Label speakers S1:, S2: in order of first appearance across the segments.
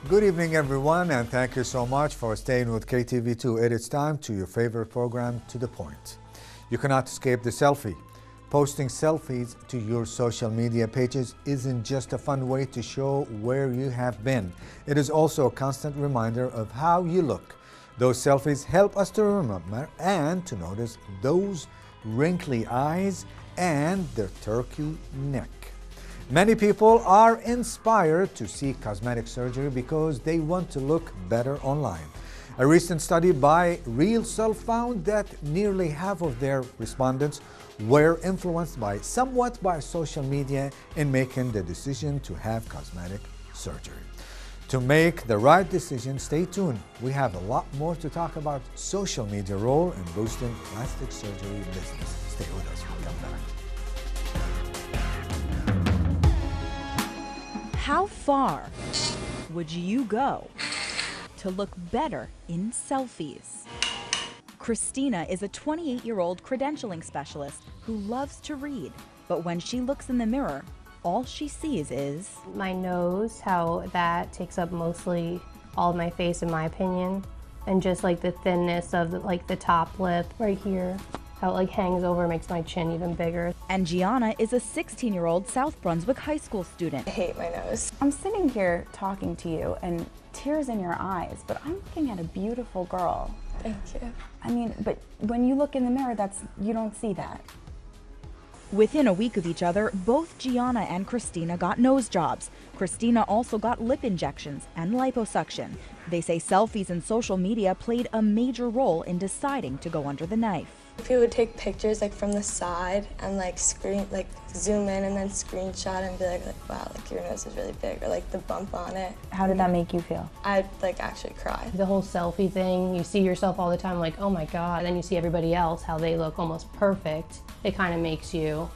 S1: Good evening, everyone, and thank you so much for staying with KTV2. It is time to your favorite program, To The Point. You cannot escape the selfie. Posting selfies to your social media pages isn't just a fun way to show where you have been. It is also a constant reminder of how you look. Those selfies help us to remember and to notice those wrinkly eyes and the turkey neck. Many people are inspired to seek cosmetic surgery because they want to look better online. A recent study by Real Self found that nearly half of their respondents were influenced somewhat by social media in making the decision to have cosmetic surgery. To make the right decision, stay tuned. We have a lot more to talk about social media role in boosting plastic surgery business. Stay with us. We'll come back.
S2: How far would you go to look better in selfies? Christina is a 28-year-old credentialing specialist who loves to read, but when she looks in the mirror, all she sees is
S3: my nose, how that takes up mostly all of my face in my opinion, and just like the thinness of the top lip right here. How it hangs over, makes my chin even bigger.
S2: And Gianna is a 16-year-old South Brunswick high school student.
S4: I hate my nose.
S5: I'm sitting here talking to you and tears in your eyes, but I'm looking at a beautiful girl.
S4: Thank you.
S5: I mean, but when you look in the mirror, you don't see that.
S2: Within a week of each other, both Gianna and Christina got nose jobs. Christina also got lip injections and liposuction. They say selfies and social media played a major role in deciding to go under the knife.
S4: People would take pictures from the side and zoom in and then screenshot and be like wow, your nose is really big, or the bump on it.
S5: How did that make you feel?
S4: I'd actually cry.
S3: The whole selfie thing, you see yourself all the time oh my God, and then you see everybody else, how they look almost perfect. It kind of makes you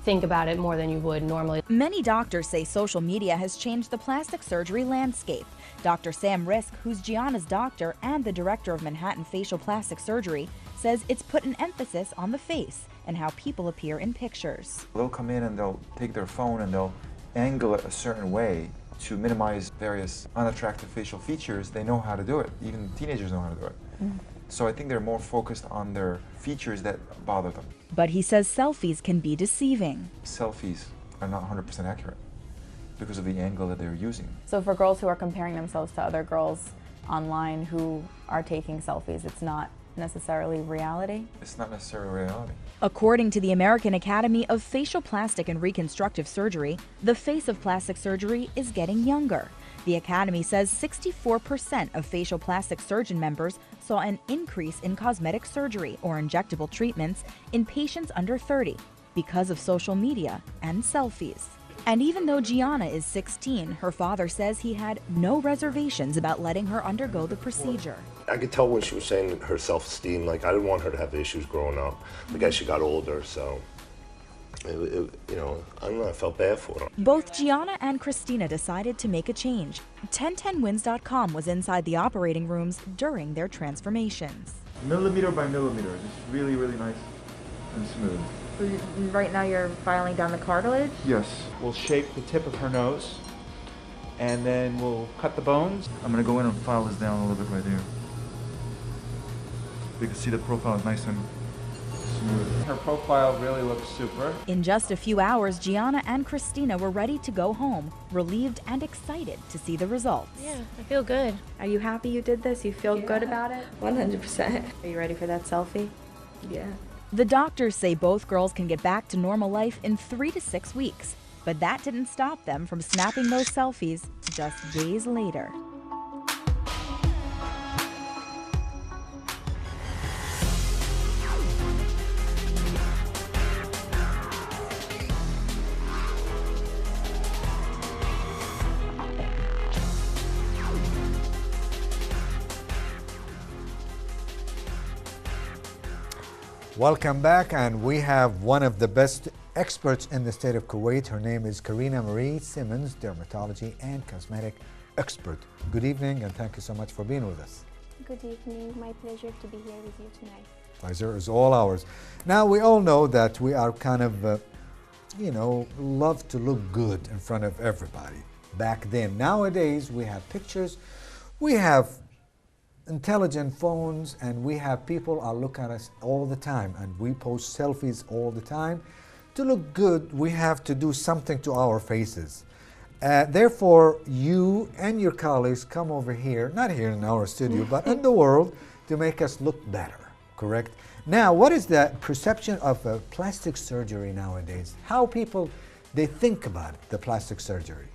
S3: think about it more than you would normally.
S2: Many doctors say social media has changed the plastic surgery landscape. Dr. Sam Risk, who's Gianna's doctor and the director of Manhattan Facial Plastic Surgery, says it's put an emphasis on the face and how people appear in pictures.
S6: They'll come in and they'll take their phone and they'll angle it a certain way to minimize various unattractive facial features. They know how to do it. Even teenagers know how to do it. So I think they're more focused on their features that bother them.
S2: But he says selfies can be deceiving.
S6: Selfies are not 100% accurate because of the angle that they're using.
S5: So for girls who are comparing themselves to other girls online who are taking selfies, it's not necessarily reality?
S6: It's not necessarily reality.
S2: According to the American Academy of Facial Plastic and Reconstructive Surgery, the face of plastic surgery is getting younger. The Academy says 64% of facial plastic surgeon members saw an increase in cosmetic surgery or injectable treatments in patients under 30 because of social media and selfies. And even though Gianna is 16, her father says he had no reservations about letting her undergo the procedure.
S7: I could tell when she was saying her self-esteem, I didn't want her to have issues growing up. As she got older, so, I don't know, I felt bad for her.
S2: Both Gianna and Christina decided to make a change. 1010wins.com was inside the operating rooms during their transformations.
S6: Millimeter by millimeter, just really, really nice and smooth.
S8: So right now you're filing down the cartilage?
S6: Yes. We'll shape the tip of her nose and then we'll cut the bones. I'm going to go in and file this down a little bit right here. You can see the profile is nice and smooth. Her profile really looks super.
S2: In just a few hours, Gianna and Christina were ready to go home, relieved and excited to see the results.
S3: Yeah, I feel good.
S8: Are you happy you did this? You feel good about it?
S4: 100%.
S8: Are you ready for that selfie?
S4: Yeah.
S2: The doctors say both girls can get back to normal life in 3 to 6 weeks, but that didn't stop them from snapping those selfies just days later.
S1: Welcome back, and we have one of the best experts in the state of Kuwait. Her name is Karina Marie Simmons, dermatology and cosmetic expert. Good evening, and thank you so much for being with us.
S9: Good evening. My pleasure to be here with you tonight.
S1: Pleasure is all ours. Now, we all know that we are kind of, love to look good in front of everybody. back then. Nowadays, we have pictures, we have intelligent phones, and we have people are looking at us all the time, and we post selfies all the time. To look good, we have to do something to our faces. Therefore, you and your colleagues come over here, not here in our studio, but in the world, to make us look better, correct? Now, what is the perception of plastic surgery nowadays? How people, they think about the plastic surgery?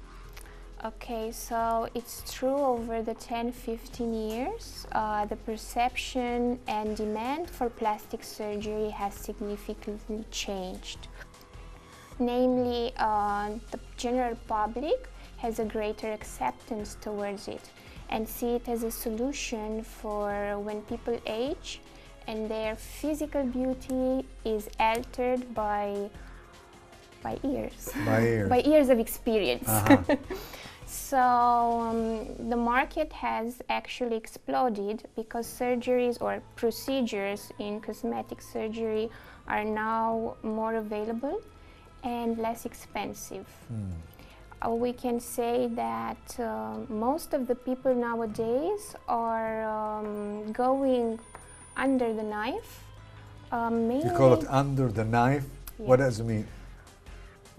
S9: Okay, so it's true over the 10-15 years, the perception and demand for plastic surgery has significantly changed. Namely, the general public has a greater acceptance towards it and see it as a solution for when people age and their physical beauty is altered by years. By years of experience. So the market has actually exploded because surgeries or procedures in cosmetic surgery are now more available and less expensive. We can say that most of the people nowadays are going under the knife.
S1: You call it under the knife? Yes. What does it mean?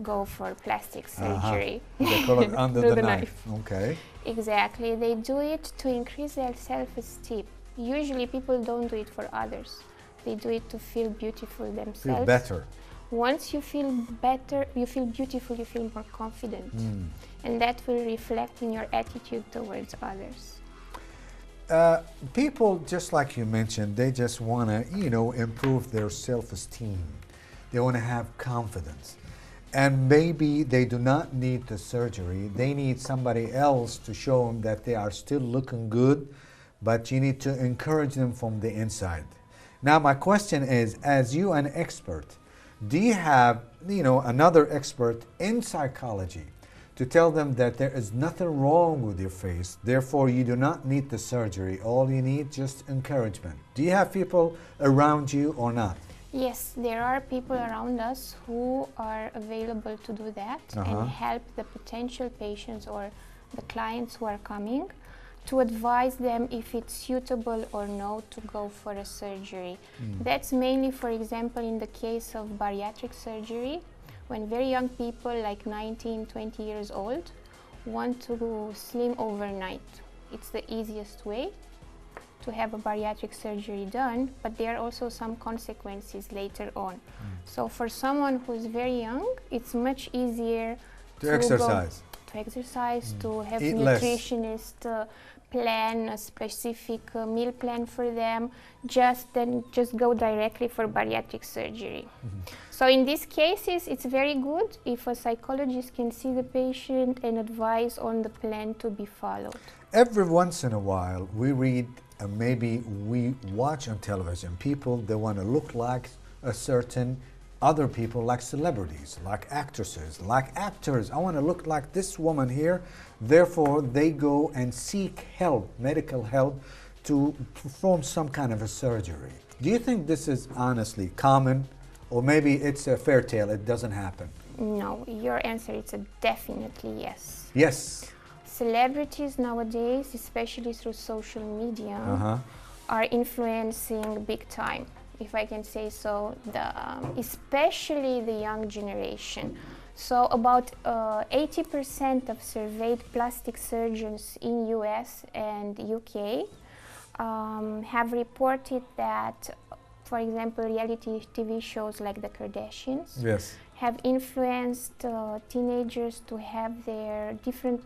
S9: Go for plastic surgery.
S1: They call it under the knife. Okay.
S9: Exactly. They do it to increase their self-esteem. Usually people don't do it for others. They do it to feel beautiful themselves.
S1: Feel better.
S9: Once you feel better, you feel beautiful, you feel more confident. And that will reflect in your attitude towards others.
S1: People, just like you mentioned, they just want to, improve their self-esteem. They want to have confidence. And maybe they do not need the surgery. They need somebody else to show them that they are still looking good, but you need to encourage them from the inside. Now, my question is, as you an expert, do you have, another expert in psychology to tell them that there is nothing wrong with your face, therefore you do not need the surgery, all you need just encouragement? Do you have people around you or not?
S9: Yes, there are people around us who are available to do that and help the potential patients or the clients who are coming to advise them if it's suitable or no to go for a surgery. That's mainly, for example, in the case of bariatric surgery, when very young people like 19, 20 years old want to slim overnight. It's the easiest way to have a bariatric surgery done, but there are also some consequences later on. So for someone who's very young, it's much easier
S1: to exercise.
S9: To have a nutritionist plan, a specific meal plan for them, just go directly for bariatric surgery. So in these cases, it's very good if a psychologist can see the patient and advise on the plan to be followed.
S1: Every once in a while, we read, maybe we watch on television, people, they want to look like a certain other people, like celebrities, like actresses, like actors. I want to look like this woman here. Therefore, they go and seek help, medical help, to perform some kind of a surgery. Do you think this is honestly common, or maybe it's a fairy tale, it doesn't happen?
S9: No, your answer is a definitely yes.
S1: Yes.
S9: Celebrities nowadays, especially through social media, are influencing big time, if I can say so, especially the young generation. So about 80% of surveyed plastic surgeons in US and UK have reported that, for example, reality TV shows like the Kardashians have influenced teenagers to have their different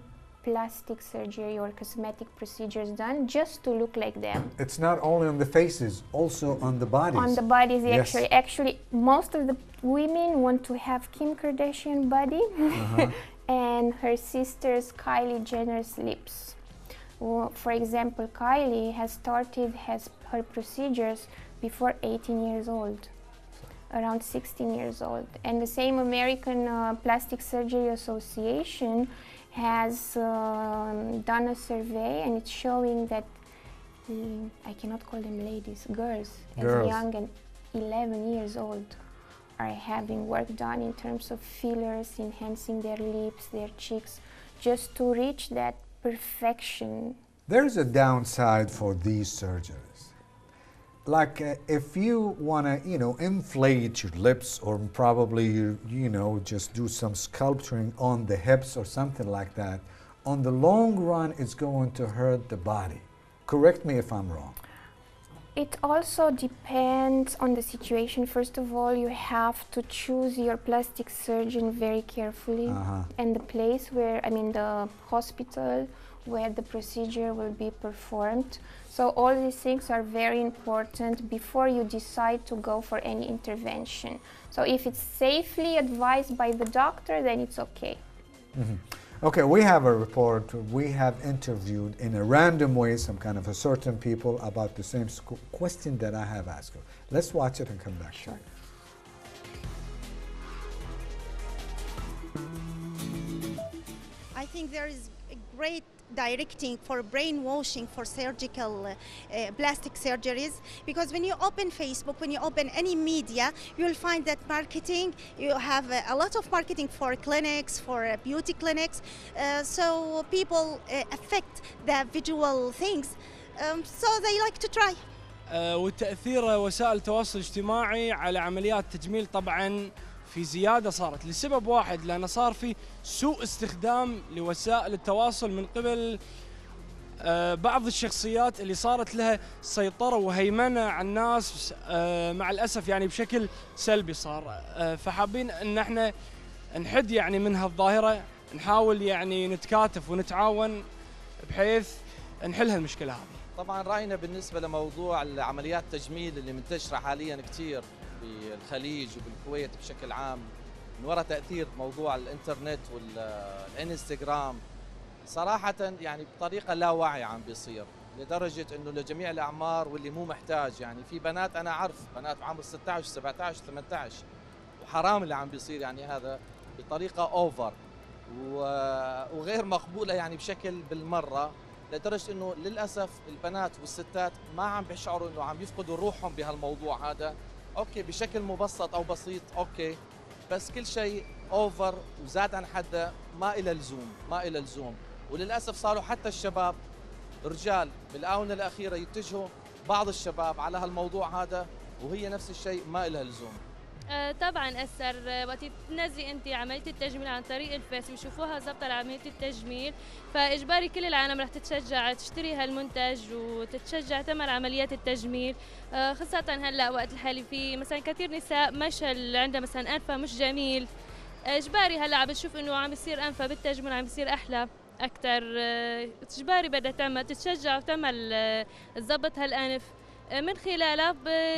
S9: plastic surgery or cosmetic procedures done just to look like them.
S1: It's not only on the faces, also on the bodies.
S9: On the bodies, actually, most of the women want to have Kim Kardashian body and her sister's Kylie Jenner's lips. Well, for example, Kylie has started her procedures before 18 years old, around 16 years old. And the same American Plastic Surgery Association has done a survey, and it's showing that I cannot call them ladies, girls as young as 11 years old are having work done in terms of fillers, enhancing their lips, their cheeks, just to reach that perfection.
S1: There's a downside for these surgeries. Like if you want to, inflate your lips, or probably just do some sculpturing on the hips or something like that, on the long run it's going to hurt the body. Correct me if I'm wrong.
S9: It also depends on the situation. First of all, you have to choose your plastic surgeon very carefully, and the place where, the hospital where the procedure will be performed. So all these things are very important before you decide to go for any intervention. So if it's safely advised by the doctor, then it's okay.
S1: Okay, we have a report. We have interviewed in a random way some kind of a certain people about the same question that I have asked her. Let's watch it and come back.
S9: Sure.
S10: I think there is a great directing for brainwashing for surgical plastic surgeries, because when you open Facebook, when you open any media, you will find that marketing, you have a lot of marketing for clinics, for beauty clinics, so people affect the visual things, so they like to try.
S11: وتأثير وسائل التواصل الاجتماعي على عمليات التجميل طبعا في زيادة صارت لسبب واحد، لأنه صار في سوء استخدام لوسائل التواصل من قبل بعض الشخصيات اللي صارت لها سيطرة وهيمنة على الناس مع الأسف بشكل سلبي صار. فحابين أن احنا نحد من هالظاهرة، نحاول نتكاتف ونتعاون بحيث نحل هالمشكلة هذه.
S12: طبعا رأينا بالنسبة لموضوع العمليات التجميل اللي منتشرة حاليا كتير بالخليج وبالكويت بشكل عام، من وراء تأثير موضوع الانترنت والانستغرام، صراحة بطريقة لا واعية عم بيصير، لدرجة انه لجميع الاعمار واللي مو محتاج. في بنات انا اعرف بنات عمر 16 17 18، وحرام اللي عم بيصير هذا بطريقة اوفر وغير مقبولة بشكل بالمرة، لدرجة انه للأسف البنات والستات ما عم بيشعروا انه عم يفقدوا روحهم بهالموضوع هذا. اوكي بشكل مبسط او بسيط اوكي، بس كل شيء اوفر وزاد عن حده ما إلى لزوم، ما إلى لزوم. وللاسف صاروا حتى الشباب رجال بالاونه الاخيره يتجهوا بعض الشباب على هالموضوع هذا، وهي نفس الشيء ما إلها لزوم.
S13: طبعا اثر وقت تنزلي انت عمليه التجميل عن طريق الفيس ويشوفوها ظابطه لعمليه التجميل، فاجباري كل العالم رح تتشجع تشتري هالمنتج وتتشجع تعمل عمليات التجميل، خاصه هلا وقت الحالي في مثلا كثير نساء مشى عندها مثلا انفها مش جميل، اجباري هلا عم بتشوف انه عم بيصير انفها بالتجميل عم بيصير احلى اكثر، اجباري بدها تعمل تتشجع وتعمل تظبط هالانف من خلالها.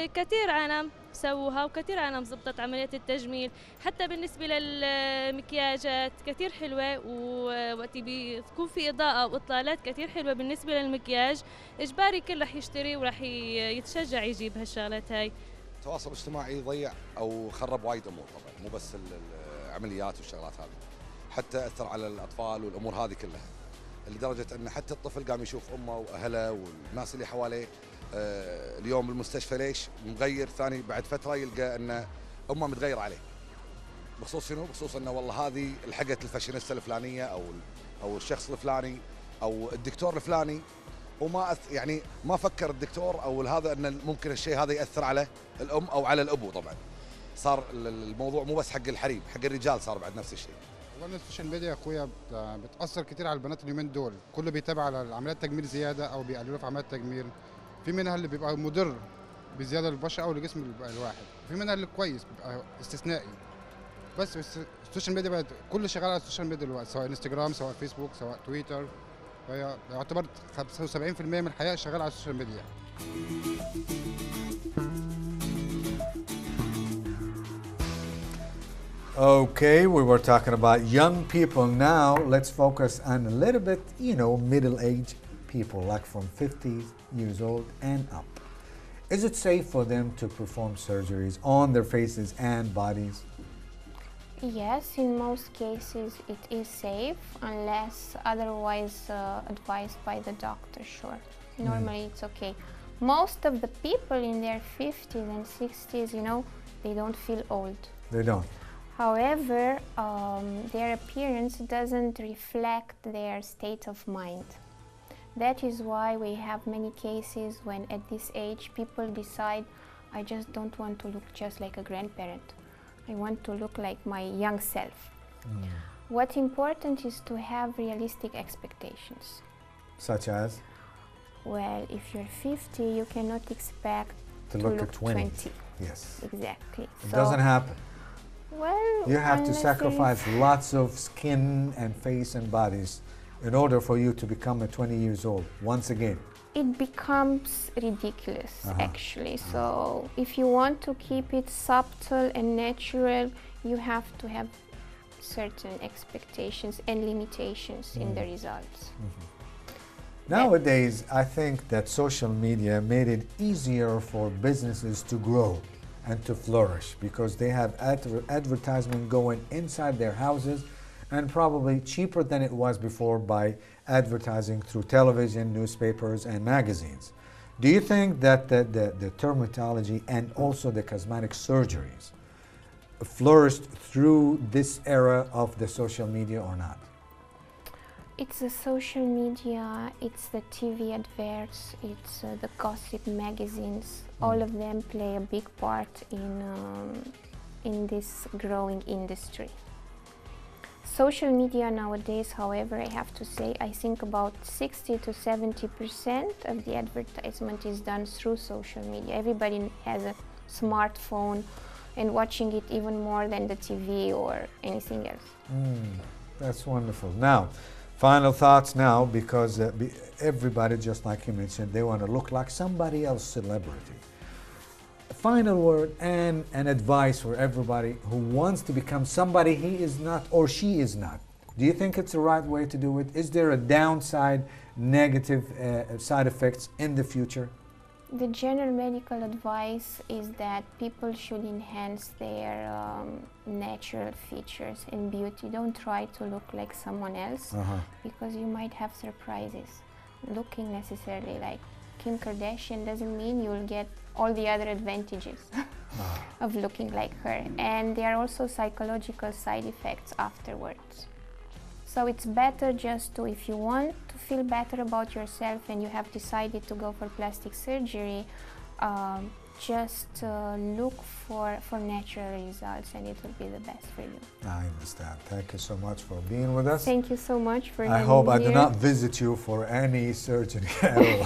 S13: كثير عالم سووها وكثير عالم ضبطت عمليات التجميل، حتى بالنسبة للمكياجات كثير حلوة، ووقت بيكون في إضاءة وإطلالات كثير حلوة بالنسبة للمكياج، إجباري كل رح يشتري ورح يتشجع يجيب هالشغلات هاي.
S14: التواصل الاجتماعي ضيع أو خرب وايد أمور طبعا، مو بس العمليات والشغلات هذه، حتى أثر على الأطفال والأمور هذه كلها، لدرجة أن حتى الطفل قام يشوف أمه وأهله والناس اللي حواليه اليوم بالمستشفى ليش مغير، ثاني بعد فتره يلقى ان امه متغير عليه، بخصوص شنو؟ بخصوص انه والله هذه لحقت الفاشينيستا الفلانيه او الشخص الفلاني او الدكتور الفلاني، وما ما فكر الدكتور او هذا ان ممكن الشيء هذا ياثر على الام او على الابو. طبعا صار الموضوع مو بس حق الحريم، حق الرجال صار بعد نفس الشيء.
S15: والله السوشيال ميديا يا اخويا بتاثر كتير على البنات اليومين دول، كله بيتابع على عمليات تجميل زياده او بيقللوا في عمليات تجميل، في منها اللي بيبقى مضر بزياده للبشره او لجسم الواحد، وفي منها اللي كويس بيبقى استثنائي. بس السوشيال ميديا بقت كله شغال على السوشيال ميديا دلوقتي، سواء انستجرام سواء فيسبوك سواء تويتر، فهي يعتبر 75% من الحياه شغال على السوشيال ميديا.
S1: Okay, we were talking about young people. Now let's focus on a little bit, middle-aged people, like from 50 years old and up. Is it safe for them to perform surgeries on their faces and bodies?
S9: Yes, in most cases it is safe unless otherwise advised by the doctor, sure. Normally it's okay. Most of the people in their 50s and 60s, they don't feel old.
S1: They don't.
S9: However, their appearance doesn't reflect their state of mind. That is why we have many cases when at this age people decide, I just don't want to look just like a grandparent. I want to look like my young self. What's important is to have realistic expectations.
S1: Such as?
S9: Well, if you're 50, you cannot expect
S1: to look at 20. Yes.
S9: Exactly.
S1: It doesn't happen.
S9: Well,
S1: you have to sacrifice lots of skin and face and bodies in order for you to become a 20 years old once again.
S9: It becomes ridiculous, actually. So if you want to keep it subtle and natural, you have to have certain expectations and limitations in the results.
S1: Nowadays, I think that social media made it easier for businesses to grow and to flourish because they have advertisement going inside their houses and probably cheaper than it was before by advertising through television, newspapers, and magazines. Do you think that the dermatology and also the cosmetic surgeries flourished through this era of the social media or not?
S9: It's the social media, it's the TV adverts, it's the gossip magazines. All of them play a big part in this growing industry. Social media nowadays, however, I have to say, I think about 60 to 70% of the advertisement is done through social media. Everybody has a smartphone and watching it even more than the TV or anything else.
S1: That's wonderful. Now, final thoughts now, because everybody, just like you mentioned, they want to look like somebody else celebrity. A final word and an advice for everybody who wants to become somebody he is not or she is not. Do you think it's the right way to do it? Is there a downside, negative side effects in the future?
S9: The general medical advice is that people should enhance their natural features and beauty. Don't try to look like someone else because you might have surprises. Looking necessarily like Kim Kardashian doesn't mean you'll get all the other advantages of looking like her. And there are also psychological side effects afterwards. So it's better just to, if you want to feel better about yourself and you have decided to go for plastic surgery, just look for natural results and it will be the best for you.
S1: I understand. Thank you so much for being with us.
S9: Thank you so much for having me.
S1: I hope I do not visit you for any surgery at all.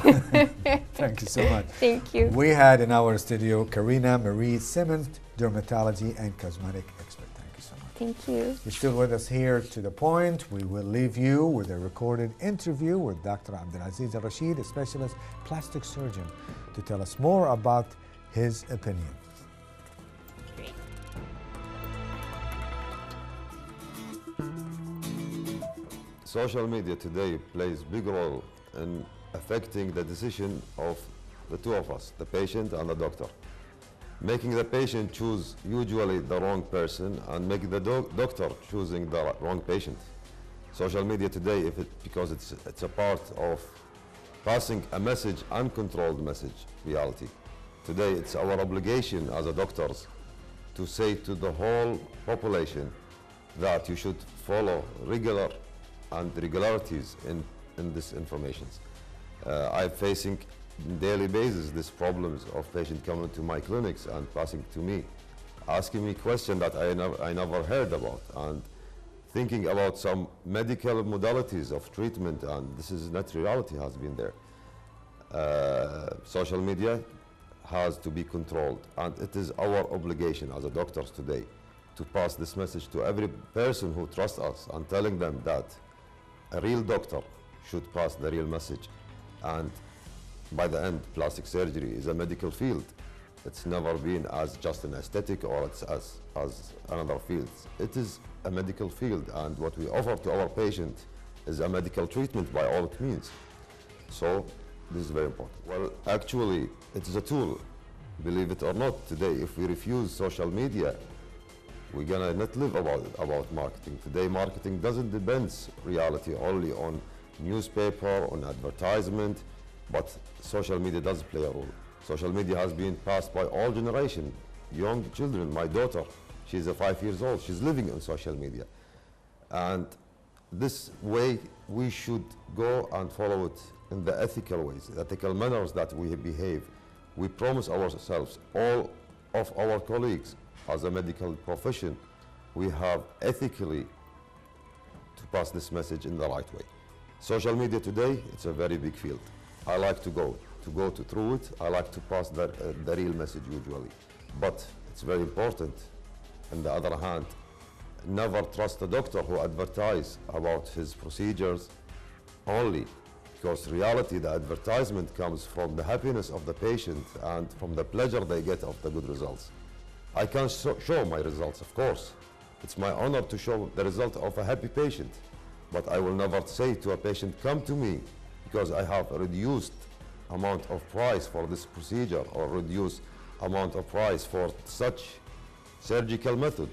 S1: Thank you so much.
S9: Thank you.
S1: We had in our studio Karina Marie Simmons, dermatology and cosmetic expert. Thank you so much.
S9: Thank you.
S1: You're still with us here to The Point. We will leave you with a recorded interview with Dr. Abdulaziz Al-Rashid, a specialist plastic surgeon, to tell us more about his opinion.
S16: Social media today plays a big role in affecting the decision of the two of us, the patient and the doctor. Making the patient choose usually the wrong person and making the doctor choosing the wrong patient. Social media today, because it's a part of passing a message, uncontrolled message, reality. Today it's our obligation as a doctors to say to the whole population that you should follow regularities in this information. I'm facing on a daily basis these problems of patients coming to my clinics and passing to me, asking me questions that I never heard about, and thinking about some medical modalities of treatment, and this is not reality has been there. Social media has to be controlled, and it is our obligation as a doctors today to pass this message to every person who trusts us and telling them that a real doctor should pass the real message. And by the end, plastic surgery is a medical field. It's never been as just an aesthetic or it's as another field. It is a medical field, and what we offer to our patient is a medical treatment by all it means. So this is very important. Well, actually, it is a tool, believe it or not. Today, if we refuse social media, we're gonna not live about marketing. Today, marketing doesn't depend reality only on newspaper, on advertisement, but social media does play a role. Social media has been passed by all generations. Young children, my daughter, She's 5 years old. She's living on social media. And this way, we should go and follow it in the ethical ways, the ethical manners that we behave. We promise ourselves, all of our colleagues as a medical profession, we have ethically to pass this message in the right way. Social media today, it's a very big field. I like to go through it. I like to pass the real message usually. But it's very important, on the other hand, never trust a doctor who advertise about his procedures only, because reality, the advertisement comes from the happiness of the patient and from the pleasure they get of the good results. I can show my results, of course. It's my honor to show the result of a happy patient, but I will never say to a patient, come to me because I have a reduced amount of price for this procedure or reduced amount of price for such surgical method.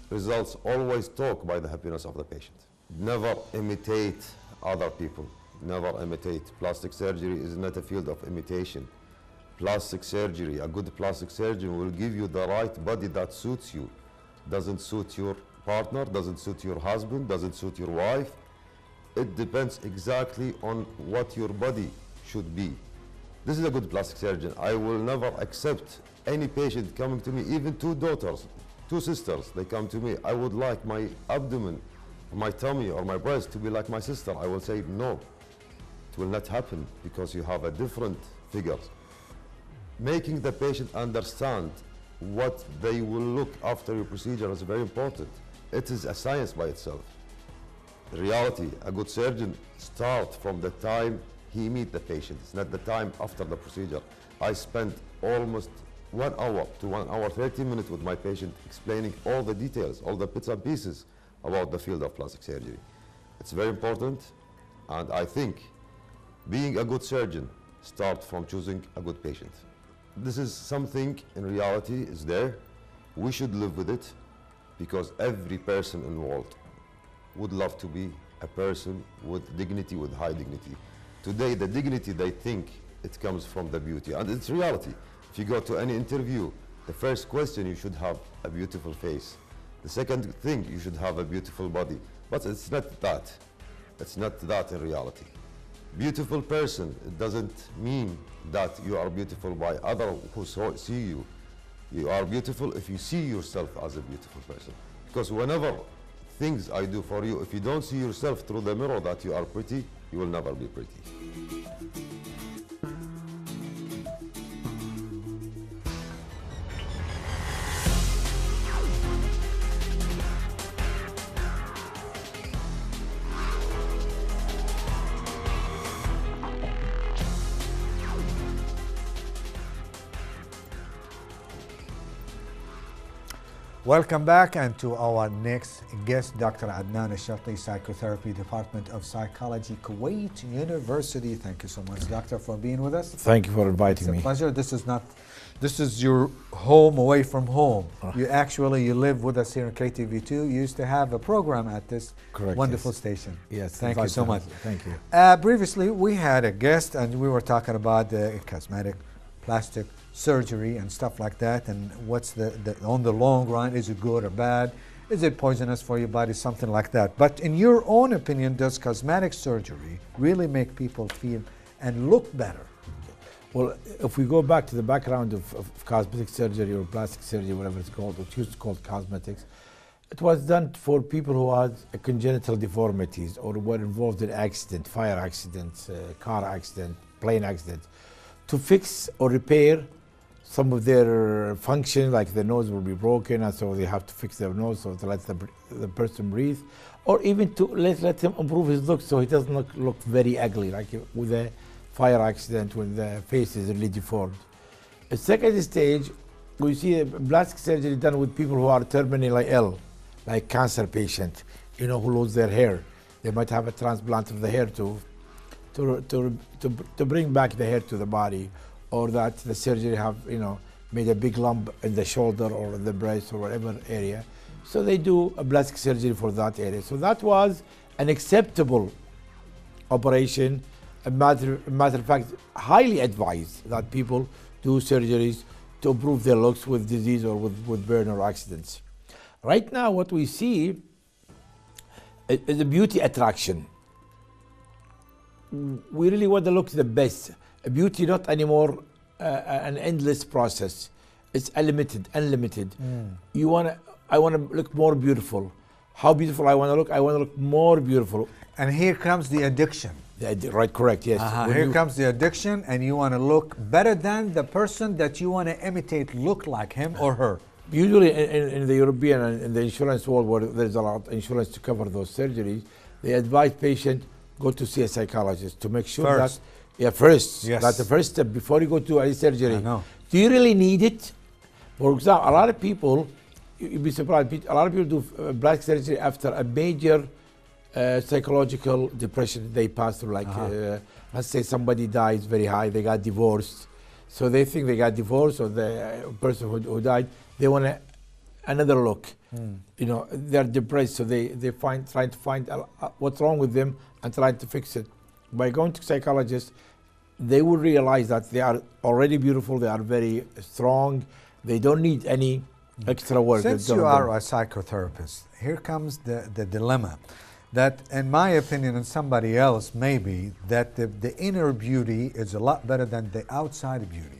S16: Results always talk by the happiness of the patient. Never imitate other people. Never imitate. Plastic surgery is not a field of imitation. Plastic surgery, a good plastic surgeon will give you the right body that suits you. Doesn't suit your partner, doesn't suit your husband, doesn't suit your wife. It depends exactly on what your body should be. This is a good plastic surgeon. I will never accept any patient coming to me, even two daughters, two sisters, they come to me, I would like my abdomen, my tummy or my breast to be like my sister. I will say no, it will not happen because you have a different figures. Making the patient understand what they will look after your procedure is very important. It is a science by itself. In reality, a good surgeon starts from the time he meets the patient. It's not the time after the procedure. I spend almost 1 hour to 1 hour 30 minutes with my patient explaining all the details, all the bits and pieces about the field of plastic surgery. It's very important, and I think being a good surgeon starts from choosing a good patient. This is something in reality is there. We should live with it because every person in the world would love to be a person with dignity, with high dignity. Today, the dignity, they think it comes from the beauty, and it's reality. If you go to any interview, the first question, you should have a beautiful face. The second thing, you should have a beautiful body. But it's not that. It's not that in reality. Beautiful person, it doesn't mean that you are beautiful by others who see you. You are beautiful if you see yourself as a beautiful person. Because whenever things I do for you, if you don't see yourself through the mirror that you are pretty, you will never be pretty.
S1: Welcome back, and to our next guest, Dr. Adnan Al-Sharti, Psychotherapy Department of Psychology, Kuwait University. Thank you so much, Doctor, for being with us.
S17: Thank you for inviting me.
S1: It's a pleasure. This is your home away from home. You live with us here in KTV2. You used to have a program at this wonderful station.
S17: Yes.
S1: Thank you so much.
S17: Thank you.
S1: Previously, we had a guest, and we were talking about cosmetic, plastic surgery and stuff like that, and what's on the long run, is it good or bad, is it poisonous for your body, something like that. But in your own opinion, does cosmetic surgery really make people feel and look better?
S17: Well, if we go back to the background of cosmetic surgery or plastic surgery, whatever it's called, which used to call cosmetics, it was done for people who had congenital deformities or were involved in accident, fire accidents, car accident, plane accident, to fix or repair some of their function, like the nose will be broken, and so they have to fix their nose so to let the person breathe, or even to let him improve his look so he doesn't look very ugly, like with a fire accident when the face is really deformed. The second stage, we see plastic surgery done with people who are terminally ill, like cancer patient, who lose their hair. They might have a transplant of the hair to bring back the hair to the body, or that the surgery have made a big lump in the shoulder or the breast or whatever area. So they do a plastic surgery for that area. So that was an acceptable operation. A matter of fact, highly advised that people do surgeries to improve their looks with disease or with burn or accidents. Right now, what we see is a beauty attraction. We really want to look the best. Beauty not anymore an endless process. It's unlimited. I want to look more beautiful. How beautiful I want to look? I want to look more beautiful.
S1: And here comes the addiction.
S17: Right, correct, yes.
S1: Here comes the addiction, and you want to look better than the person that you want to imitate, look like him or her.
S17: Usually in the European and in the insurance world, where there's a lot of insurance to cover those surgeries, they advise patients go to see a psychologist to make sure that, that's the first step before you go to any surgery.
S1: I know.
S17: Do you really need it? For example, a lot of people, you'd be surprised, a lot of people do plastic surgery after a major psychological depression they pass through, like let's say somebody dies very high, they got divorced, so they think they got divorced, or the person who died, they want another look. You know, they're depressed, so they trying to find what's wrong with them and trying to fix it. By going to psychologists, they will realize that they are already beautiful, they are very strong, they don't need any extra work.
S1: Since you are a psychotherapist, here comes the dilemma. That, in my opinion, and somebody else maybe, that the inner beauty is a lot better than the outside beauty.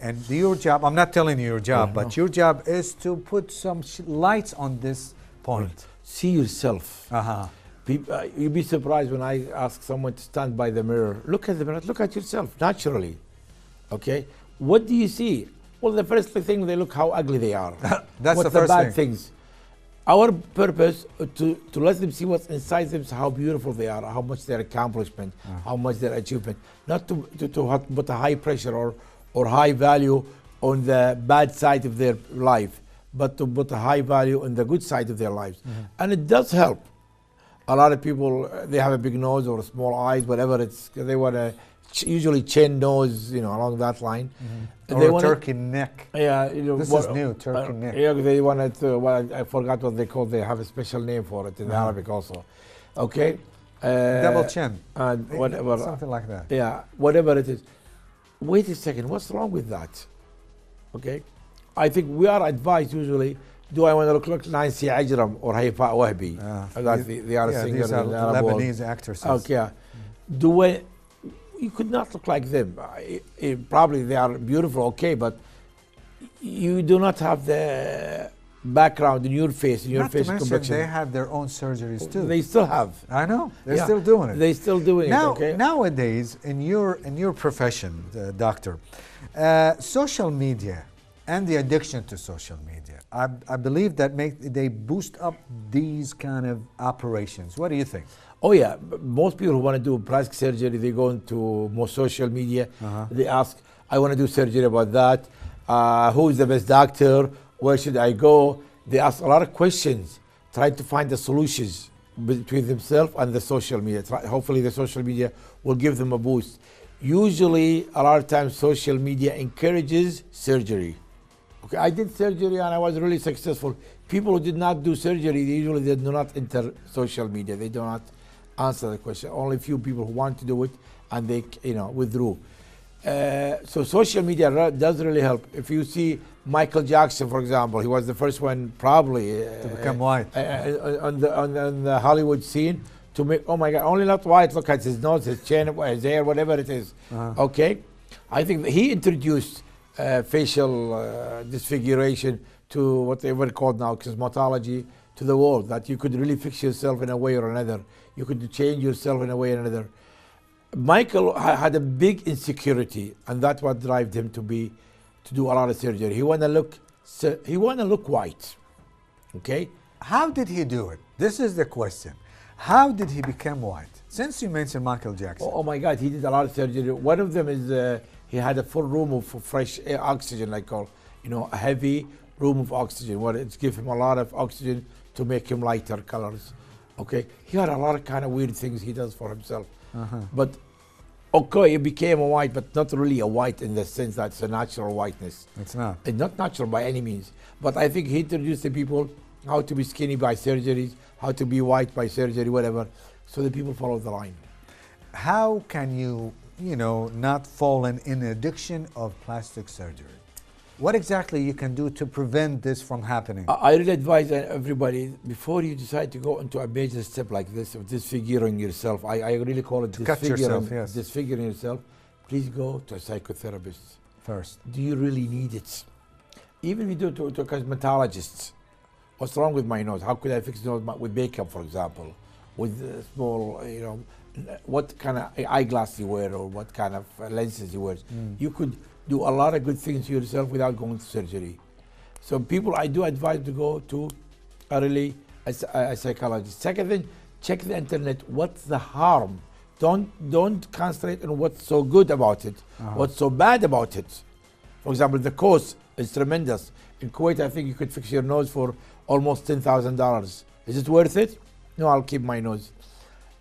S1: And your job, I'm not telling you your job, but your job is to put some lights on this point.
S17: See yourself. You'd be surprised when I ask someone to stand by the mirror. Look at the mirror, look at yourself, naturally. Okay? What do you see? Well, the first thing, they look how ugly they are.
S1: That's
S17: what's
S1: the first
S17: bad
S1: thing.
S17: things. Our purpose to let them see what's inside them, how beautiful they are, how much their accomplishment, how much their achievement. Not to put a high pressure or high value on the bad side of their life, but to put a high value on the good side of their lives. And it does help. A lot of people, they have a big nose or small eyes, whatever it's, they want to usually chin, nose, you know, along that line.
S1: Or
S17: they
S1: a turkey neck.
S17: Yeah, you know,
S1: this is new, turkey neck.
S17: Yeah, they wanted to, well, I forgot what they call. They have a special name for it in Arabic also. Okay.
S1: Double chin.
S17: Whatever.
S1: Something like that.
S17: Yeah, whatever it is. Wait a second, what's wrong with that? Okay. I think we are advised usually, do I want to look like Nancy Ajram or Haifa Wahbi? They are singers.
S1: These are Lebanese actresses.
S17: Okay. You could not look like them. Probably they are beautiful, okay, but you do not have the background in your face, in your face complexion.
S1: They have their own surgeries too.
S17: They still have.
S1: I know. They're still doing it.
S17: They're still doing it. Okay.
S1: Nowadays, in your profession, doctor, social media and the addiction to social media, I believe that they boost up these kind of operations. What do you think?
S17: Oh yeah, most people who want to do plastic surgery, they go into more social media. They ask, I want to do surgery about that. Who is the best doctor? Where should I go? They ask a lot of questions, trying to find the solutions between themselves and the social media. Hopefully the social media will give them a boost. Usually, a lot of times, social media encourages surgery. Okay, I did surgery and I was really successful. People who did not do surgery, usually they do not enter social media. They do not answer the question. Only a few people who want to do it and they, withdrew. So social media does really help. If you see Michael Jackson, for example, he was the first one probably
S1: to become white
S17: on the Hollywood scene to make, oh my God, only not white. Look at his nose, his chin, his hair, whatever it is. Okay, I think that he introduced facial disfiguration to whatever called now cosmetology to the world, that you could really fix yourself in a way or another. You could change yourself in a way or another. Michael had a big insecurity, and that's what drove him to do a lot of surgery. He wanted to look white. Okay?
S1: How did he do it? This is the question. How did he become white? Since you mentioned Michael Jackson.
S17: Oh my God, he did a lot of surgery. One of them is he had a full room of fresh air, oxygen, like a heavy room of oxygen, where it gives him a lot of oxygen to make him lighter colors. Okay, he had a lot of kind of weird things he does for himself. But okay, he became a white, but not really a white in the sense that it's a natural whiteness.
S1: It's not.
S17: It's not natural by any means. But I think he introduced the people how to be skinny by surgeries, how to be white by surgery, whatever. So the people follow the line.
S1: How can you, not fall in addiction of plastic surgery? What exactly you can do to prevent this from happening?
S17: I really advise everybody, before you decide to go into a major step like this, of disfiguring yourself, I really call it disfiguring yourself, please go to a psychotherapist
S1: first.
S17: Do you really need it? Even if you do to a cosmetologist, what's wrong with my nose? How could I fix the nose with makeup, for example? With small, what kind of eyeglass you wear or what kind of lenses you wear. You could do a lot of good things to yourself without going to surgery. So people, I do advise to go to a psychologist. Second thing, check the internet. What's the harm? Don't concentrate on what's so good about it, what's so bad about it. For example, the cost is tremendous. In Kuwait, I think you could fix your nose for almost $10,000. Is it worth it? No, I'll keep my nose.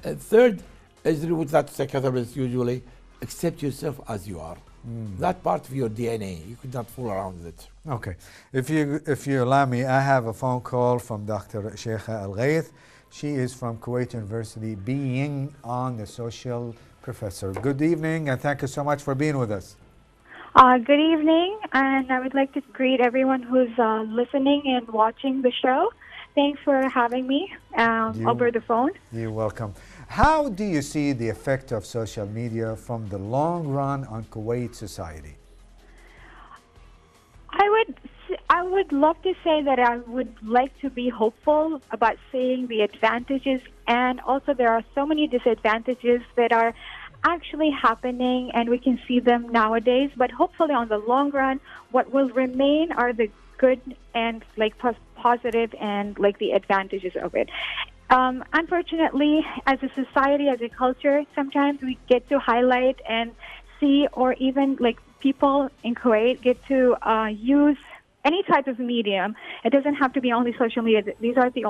S17: Third is with that psychotherapist usually, accept yourself as you are. That part of your DNA, you could not fool around with it.
S1: Okay. If you allow me, I have a phone call from Dr. Sheikha Al-Ghaith. She is from Kuwait University, being on the social professor. Good evening, and thank you so much for being with us.
S18: Good evening, and I would like to greet everyone who's listening and watching the show. Thanks for having me over the phone.
S1: You're welcome. How do you see the effect of social media from the long run on Kuwait society?
S18: I would love to say that I would like to be hopeful about seeing the advantages, and also there are so many disadvantages that are actually happening, and we can see them nowadays. But hopefully on the long run, what will remain are the good and positive and the advantages of it. Unfortunately, as a society, as a culture, sometimes we get to highlight and see, or even people in Kuwait get to use any type of medium. It doesn't have to be only social media. These are the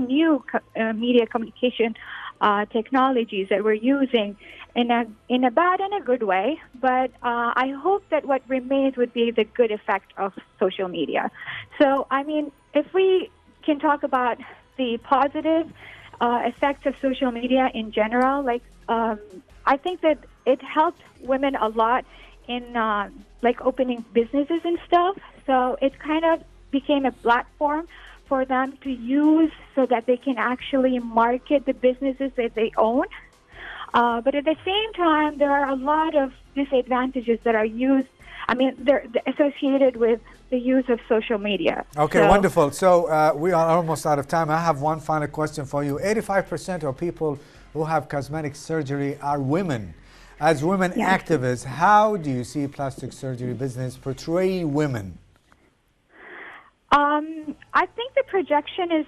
S18: new media communication technologies that we're using in a bad and a good way. But I hope that what remains would be the good effect of social media. So, I mean, if we can talk about the positive effects of social media in general, I think that it helped women a lot in opening businesses and stuff. So it kind of became a platform for them to use so that they can actually market the businesses that they own. But at the same time, there are a lot of disadvantages that are they're associated with the use of social media.
S1: Okay, wonderful. So we are almost out of time. I have one final question for you. 85% of people who have cosmetic surgery are women. As women activists, how do you see plastic surgery business portray women?
S18: I think the projection is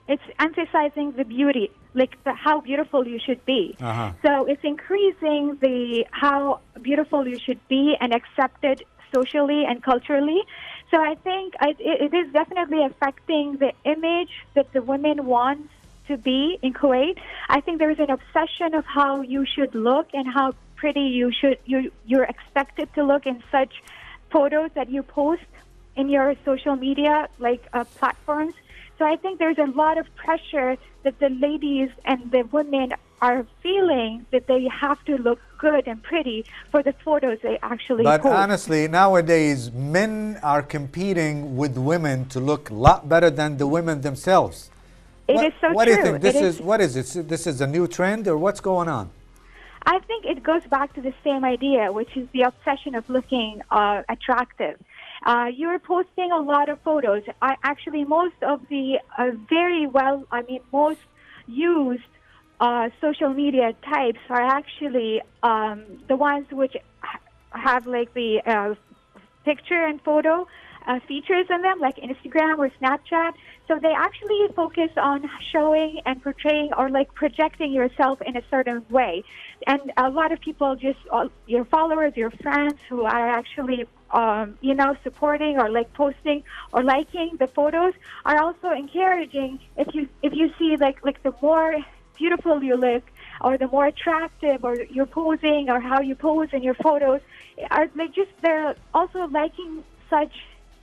S18: it's emphasizing the beauty, how beautiful you should be. So it's increasing how beautiful you should be and accepted socially and culturally. So I think it is definitely affecting the image that the women want to be in Kuwait. I think there's an obsession of how you should look and how pretty you're expected to look in such photos that you post in your social media platforms. So I think there's a lot of pressure that the ladies and the women are feeling that they have to look good and pretty for the photos they actually post.
S1: But honestly, nowadays, men are competing with women to look a lot better than the women themselves.
S18: It is so true.
S1: What do you think? What is it? This is a new trend, or what's going on?
S18: I think it goes back to the same idea, which is the obsession of looking attractive. You're posting a lot of photos. Most of the most used social media types are actually the ones which have the picture and photo features in them, like Instagram or Snapchat. So they actually focus on showing and portraying or projecting yourself in a certain way. And a lot of people, just your followers, your friends who are actually supporting or posting or liking the photos, are also encouraging. If you see the more beautiful you look, or the more attractive, or you're posing, or how you pose in your photos, they're also liking such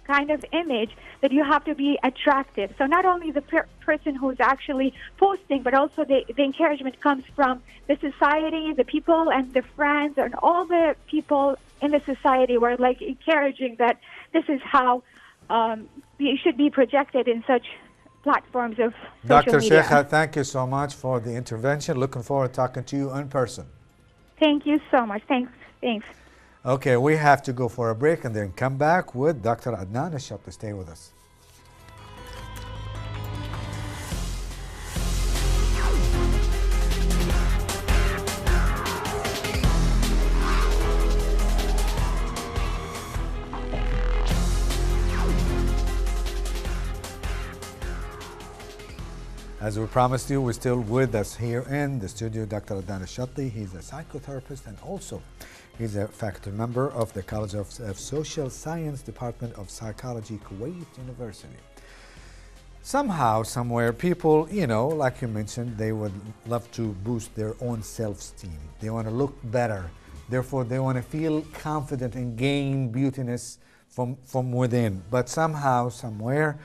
S18: kind of image that you have to be attractive. So not only the person who's actually posting, but also the encouragement comes from the society, the people and the friends and all the people in the society were like encouraging that this is how you should be projected in such platforms of social
S1: Dr.
S18: media.
S1: Sheikha, thank you so much for the intervention. Looking forward to talking to you in person.
S18: Thank you so much. Thanks.
S1: Okay, we have to go for a break and then come back with Dr. Adnan Al-Shabti. Stay with us. As we promised you, we're still with us here in the studio, Dr. Adnan Al-Shabti. He's a psychotherapist and also he's a faculty member of the College of Social Science Department of Psychology, Kuwait University. Somehow, somewhere, people, you know, like you mentioned, they would love to boost their own self-esteem. They want to look better. Therefore, they want to feel confident and gain beautiness from within. But somehow, somewhere,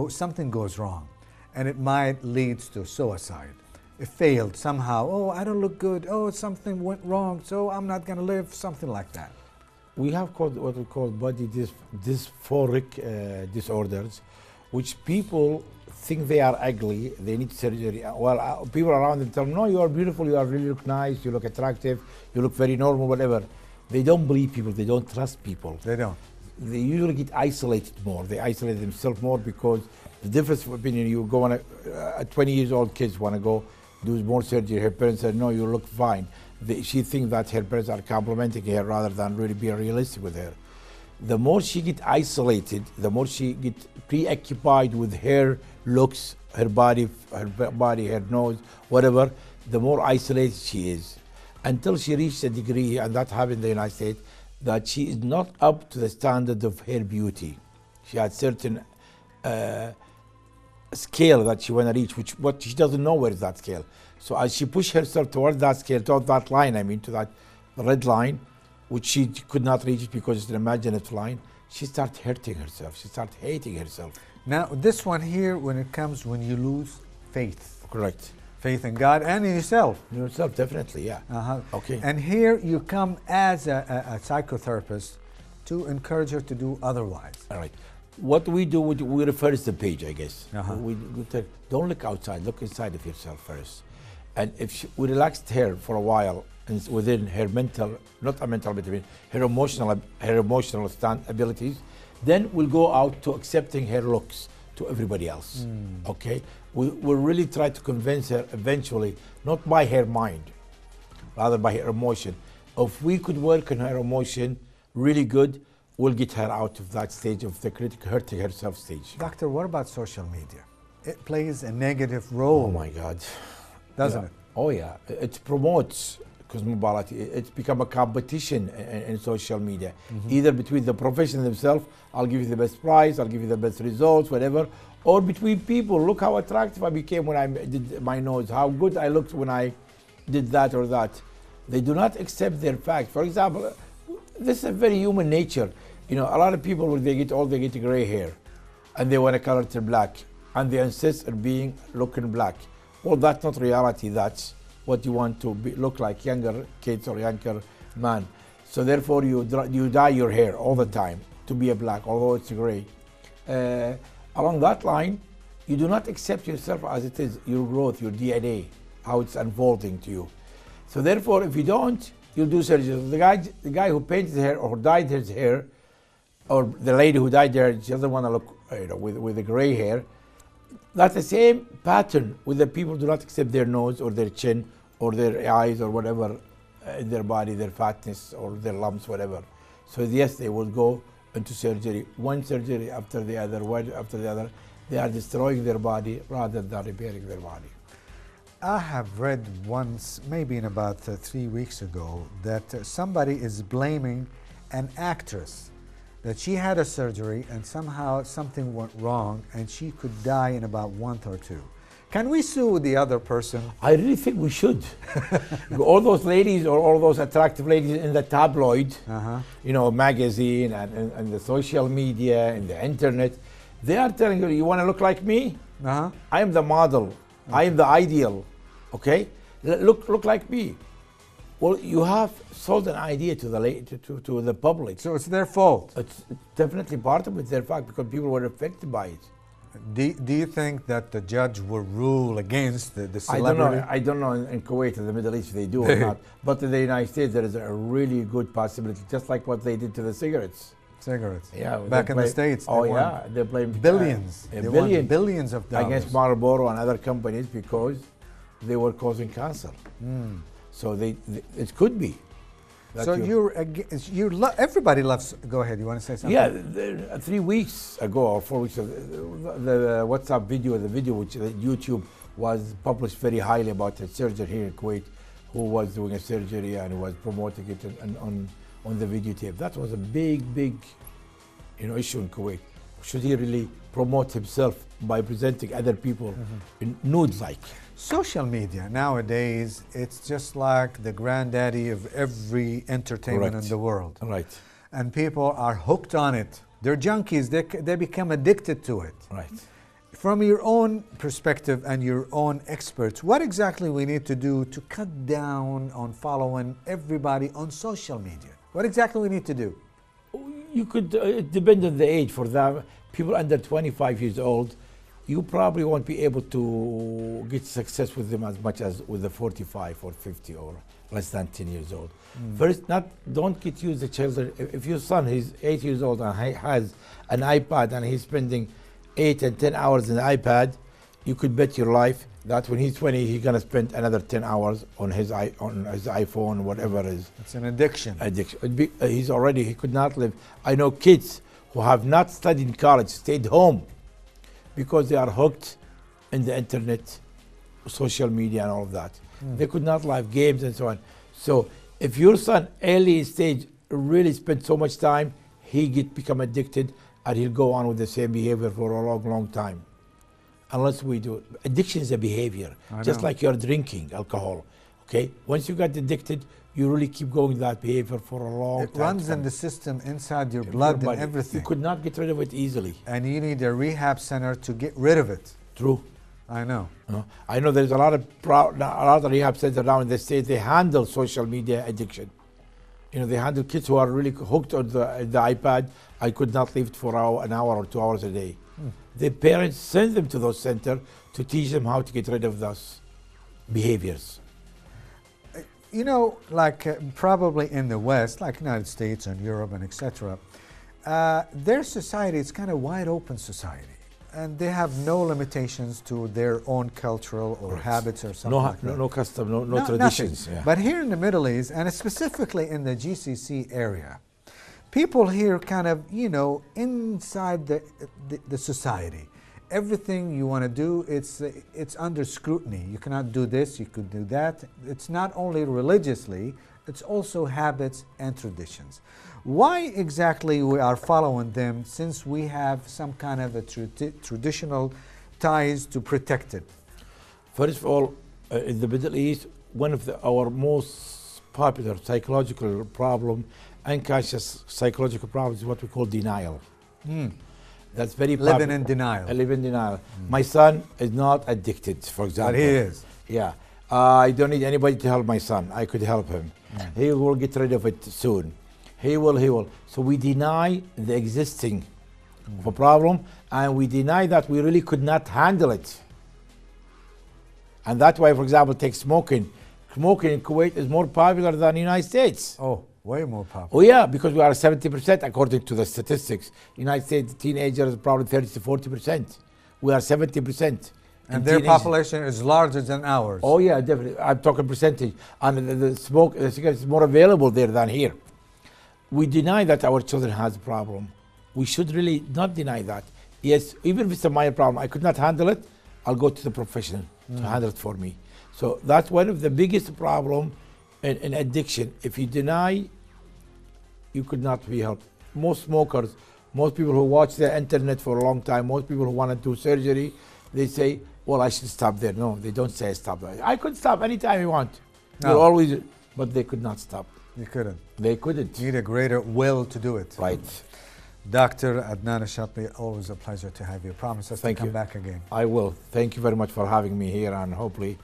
S1: something goes wrong. And it might lead to suicide. It failed somehow. Oh, I don't look good. Oh, something went wrong, so I'm not going to live, something like that.
S17: We have what we call body dysphoric disorders, which people think they are ugly, they need surgery. Well, people around them tell them, no, you are beautiful, you really look nice, you look attractive, you look very normal, whatever. They don't believe people, they don't trust people.
S1: They don't.
S17: They usually get isolated more. They isolate themselves more because the difference of opinion, you go on a 20 years old kids want to go do more surgery. Her parents said, no, you look fine. She thinks that her parents are complimenting her rather than really being realistic with her. The more she get isolated, the more she get preoccupied with her looks, her body, her nose, whatever, the more isolated she is. Until she reached a degree, and that happened in the United States, that she is not up to the standard of her beauty. She had certain scale that she want to reach, but she doesn't know where is that scale. So as she pushed herself towards that scale, towards that line, to that red line, which she could not reach it because it's an imaginative line, she started hurting herself. She started hating herself.
S1: Now, this one here, when you lose faith.
S17: Correct.
S1: Faith in God and in yourself.
S17: In yourself, definitely, yeah. Okay.
S1: And here you come as a psychotherapist to encourage her to do otherwise.
S17: All right. What we do, we reverse the page, I guess. We tell, don't look outside, look inside of yourself first. And if we relaxed her for a while, and within her mental, not a mental ability, her emotional abilities, then we'll go out to accepting her looks to everybody else. Okay? We'll really try to convince her eventually, not by her mind, rather by her emotion. If we could work on her emotion really good, we'll get her out of that stage of the hurting herself stage.
S1: Doctor, what about social media? It plays a negative role.
S17: Oh my God.
S1: Doesn't it?
S17: Oh yeah, it promotes cosmopolity. It's become a competition in social media, either between the profession themselves, I'll give you the best price, I'll give you the best results, whatever, or between people, look how attractive I became when I did my nose, how good I looked when I did that or that. They do not accept their fact. For example, this is a very human nature. A lot of people, when they get old, they get gray hair, and they want to color it black, and they insist on looking black. Well, that's not reality. That's what you want to look like, younger kids or younger man. So therefore, you dye your hair all the time to be a black, although it's gray. Along that line, you do not accept yourself as it is, your growth, your DNA, how it's unfolding to you. So therefore, if you don't, you'll do surgery. The guy who painted hair or dyed his hair, or the lady who dyed her hair, she doesn't want to look with the gray hair. That's the same pattern with the people who do not accept their nose or their chin or their eyes or whatever in their body, their fatness or their lumps, whatever. So yes, they will go into surgery, one surgery after the other, one after the other. They are destroying their body rather than repairing their body.
S1: I have read once, maybe in about 3 weeks ago, that somebody is blaming an actress that she had a surgery and somehow something went wrong and she could die in about a month or two. Can we sue the other person?
S17: I really think we should. All those ladies or all those attractive ladies in the tabloid, magazine and the social media and the internet, they are telling you want to look like me? I am the model. I am the ideal. Okay? Look like me. Well, you have sold an idea to the public.
S1: So it's their fault.
S17: It's definitely part of it, their fact, because people were affected by it.
S1: Do you think that the judge will rule against the celebrity?
S17: I don't know in Kuwait or the Middle East if they do or not. But in the United States, there is a really good possibility, just like what they did to the cigarettes.
S1: Cigarettes.
S17: Yeah.
S1: Back in the States.
S17: Oh, yeah. They blamed
S1: billions. Billions of dollars.
S17: Against Marlboro and other companies because they were causing cancer. So it could be.
S1: So everybody loves. Go ahead. You want to say something?
S17: Yeah, 3 weeks ago or 4 weeks ago, the WhatsApp video, which YouTube was published very highly about a surgeon here in Kuwait who was doing a surgery and was promoting it on the videotape. That was a big, issue in Kuwait. Should he really promote himself by presenting other people in nude-like?
S1: Social media nowadays, it's just like the granddaddy of every entertainment in the world.
S17: Right.
S1: And people are hooked on it. They're junkies. They become addicted to it.
S17: Right.
S1: From your own perspective and your own experts, what exactly we need to do to cut down on following everybody on social media? What exactly we need to do?
S17: You could, it depends on the age. For them, people under 25 years old, you probably won't be able to get success with them as much as with the 45 or 50 or less than 10 years old. First, don't get used to children. If your son is 8 years old and he has an iPad and he's spending 8 and 10 hours on the iPad, you could bet your life that when he's 20, he's gonna spend another 10 hours on his iPhone, whatever it is.
S1: It's an addiction.
S17: He could not live. I know kids who have not studied in college, stayed home, because they are hooked in the internet, social media and all of that. They could not live games and so on. So if your son early stage really spent so much time, he become addicted and he'll go on with the same behavior for a long time. Unless we do it. Addiction is a behavior, just like you're drinking alcohol. Okay, once you get addicted, you really keep going that behavior for a long time.
S1: It runs in the system inside your blood and everything.
S17: You could not get rid of it easily.
S1: And you need a rehab center to get rid of it.
S17: True.
S1: I know.
S17: I know there's a lot of rehab centers now in the States. They handle social media addiction. They handle kids who are really hooked on the iPad. I could not leave it for an hour or 2 hours a day. The parents send them to those centers to teach them how to get rid of those behaviors.
S1: Probably in the West, like United States and Europe and etc., their society is kind of wide open society. And they have no limitations to their own cultural or habits or something like that.
S17: No custom, no traditions.
S1: Yeah. But here in the Middle East, and specifically in the GCC area, people here kind of, inside the society. Everything you want to do, it's under scrutiny. You cannot do this, you could do that. It's not only religiously, it's also habits and traditions. Why exactly we are following them, since we have some kind of a traditional ties to protect it?
S17: First of all, in the Middle East, one of our most popular psychological problem, unconscious psychological problem, is what we call denial. That's very popular.
S1: Living in denial.
S17: Live in denial. My son is not addicted, for example.
S1: But he is.
S17: Yeah. I don't need anybody to help my son. I could help him. He will get rid of it soon. He will. So we deny the existing of a problem, and we deny that we really could not handle it. And that's why, for example, take smoking. Smoking in Kuwait is more popular than the United States.
S1: Oh, way more popular.
S17: Oh yeah, because we are 70% according to the statistics. United States teenagers probably 30 to 40%. We are 70%.
S1: And their population is larger than ours.
S17: Oh yeah, definitely. I'm talking percentage. And the cigarette is more available there than here. We deny that our children has a problem. We should really not deny that. Yes, even if it's a minor problem, I could not handle it, I'll go to the professional to handle it for me. So that's one of the biggest problem in addiction. If you deny, you could not be helped. Most smokers, most people who watch the internet for a long time, most people who want to do surgery, they say, well, I should stop there. No, they don't say stop. I could stop anytime you want.
S1: No.
S17: Always, but they could not stop.
S1: You couldn't.
S17: They couldn't.
S1: You need a greater will to do it.
S17: Right.
S1: Dr. Adnan Shatli, always a pleasure to have you. Promise us to come back again.
S17: I will. Thank you very much for having me here, and hopefully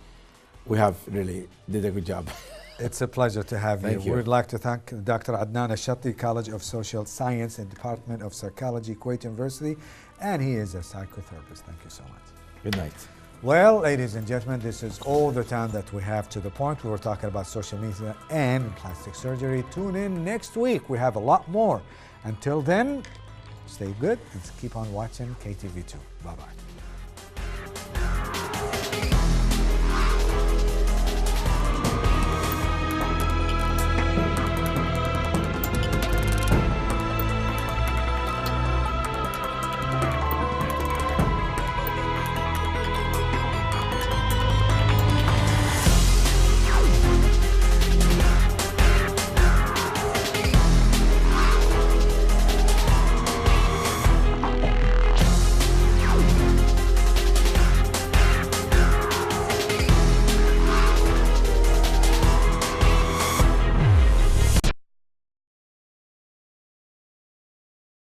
S17: we have really did a good job.
S1: It's a pleasure to have you.
S17: Thank you.
S1: We'd like to thank Dr. Adnan Ashati, College of Social Science and Department of Psychology, Kuwait University, and he is a psychotherapist. Thank you so much.
S17: Good night.
S1: Well, ladies and gentlemen, this is all the time that we have to the point. We were talking about social media and plastic surgery. Tune in next week. We have a lot more. Until then, stay good and keep on watching KTV2. Bye-bye.